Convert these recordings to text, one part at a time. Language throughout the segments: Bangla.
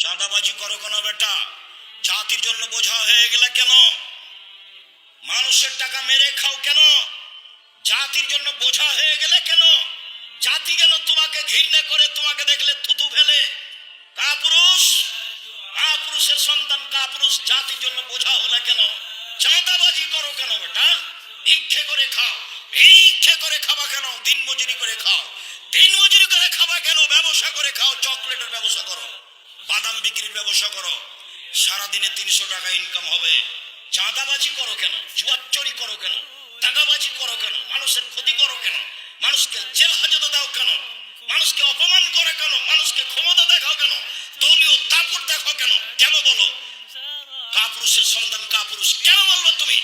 চাঁদাবাজি করো কেন বেটা? জাতির জন্য বোঝা হয়ে গেলে কেন? মানুষের টাকা মেরে খাও কেন? জাতির জন্য বোঝা হয়ে গেলে কেন? জাতি কেন তোমাকে ঘৃণা করে, তোমাকে দেখলে থুতু ফেলে? কাপুরুষ, কাপুরুষের সন্তান কাপুরুষ জাতির জন্য বোঝা হলে কেন? চাঁদাবাজি করো কেন বেটা? ভিক্ষে করে খাও। ভিক্ষে করে খাবা কেন? দিন মজুরি করে খাও। দিন মজুরি করে খাবা কেন? ব্যবসা করে খাও। চকলেটের ব্যবসা করো, বাদাম বিক্রির ব্যবসা করো, সারাদিনে 300 টাকা ইনকাম হবে। চাঁদাবাজি করো কেন? জুয়াচুরি করো কেন? দাগাবাজি করো কেন? মানুষের ক্ষতি করো কেন? মানুষকে জেল হাজতে দাও কেন? মানুষকে অপমান করে কেন? মানুষকে ক্ষমতা দেখাও কেন? দলীয় দাপট দেখো কেন? কেন বলো? কাপুরুষের সন্তান কাপুরুষ কেন বলবো তুমি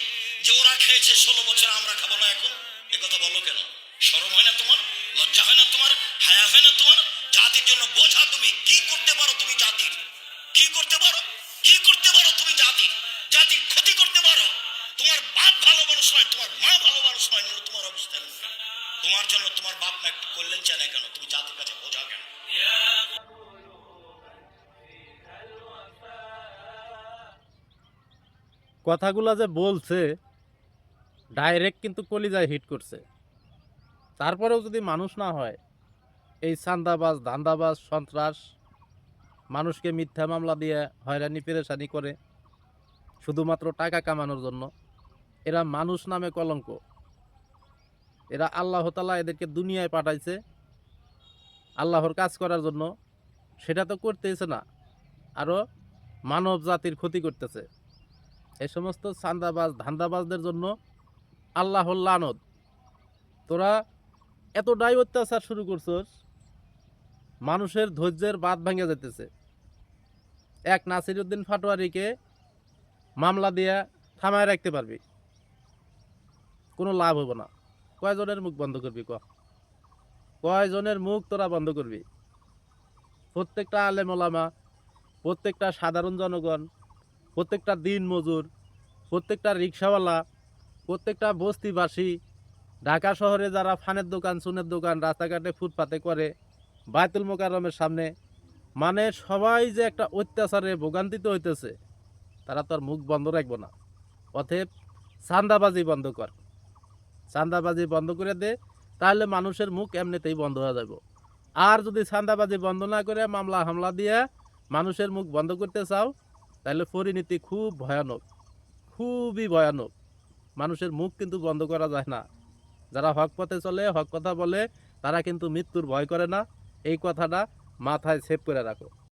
যে ওরা খেয়েছে 16 বছর, আমরা খাবো না এখন? এ কথা বলো কেন? শরম হয় না তোমার? লজ্জা হয় না তোমার? হায়া হয় না তোমার? জাতির জন্য বোঝা তুমি। কি করতে পারো তুমি জাতির? কি করতে পারো? কি করতে পারো তুমি জাতির? জাতির ক্ষতি করতে পারো? তোমার বাপ ভালো মানুষ নয়, তোমার মা ভালো মানুষ নয়, তোমার অবস্থা এমন কেন? তোমার জন্য তোমার বাপ মা একটু কল্যাণ চায় না কেন? তুমি জাতির কাছে বোঝা কেন? কথাগুলো যে বলছে ডাইরেক্ট কিন্তু কলিজায় হিট করছে। তারপরেও যদি মানুষ না হয়, এই চাঁদাবাজ, ধান্দাবাজ, সন্ত্রাস, মানুষকে মিথ্যা মামলা দিয়ে হয়রানি পেরেশানি করে শুধুমাত্র টাকা কামানোর জন্য, এরা মানুষ নামে কলঙ্ক। এরা আল্লাহ তাআলা এদেরকে দুনিয়ায় পাঠাইছে আল্লাহর কাজ করার জন্য, সেটা তো করতেছে না, আরও মানব জাতির ক্ষতি করতেছে। এই সমস্ত চাঁদাবাজ, ধান্দাবাজদের জন্য আল্লাহর লানত। তোরা এতটাই অত্যাচার শুরু করছস, মানুষের ধৈর্যের বাঁধ ভেঙে যেতেছে। এক নাসিরউদ্দিন পাটোয়ারিকে মামলা দিয়ে থামায় রাখতে পারবি, কোনো লাভ হবো না। কয়জনের মুখ বন্ধ করবি? কয়জনের মুখ তোরা বন্ধ করবি? প্রত্যেকটা আলেম ওলামা, প্রত্যেকটা সাধারণ জনগণ, প্রত্যেকটা দিন মজুর, প্রত্যেকটা রিক্সাওয়ালা, প্রত্যেকটা বস্তিবাসী, ঢাকা শহরে যারা ফানের দোকান, চুনের দোকান রাস্তাঘাটে ফুটপাতে করে, বায়তুল মোকাররমের সামনে, মানে সবাই যে একটা অত্যাচারে ভোগান্তিত হইতেছে, তারা তো আর মুখ বন্ধ রাখবো না। অতএব চাঁদাবাজি বন্ধ কর, চাঁদাবাজি বন্ধ করে দে, তাহলে মানুষের মুখ এমনিতেই বন্ধ হয়ে যাব। আর যদি চাঁদাবাজি বন্ধ না করে মামলা হামলা দিয়ে মানুষের মুখ বন্ধ করতে চাও, তাহলে পরিণতি খুব ভয়ানক, খুবই ভয়ানক। মানুষের মুখ কিন্তু বন্ধ করা যায় না। যারা হক পথে চলে, হক কথা বলে, তারা কিন্তু মৃত্যুর ভয় করে না। এই কথাটা মাথায় সেভ করে রাখো।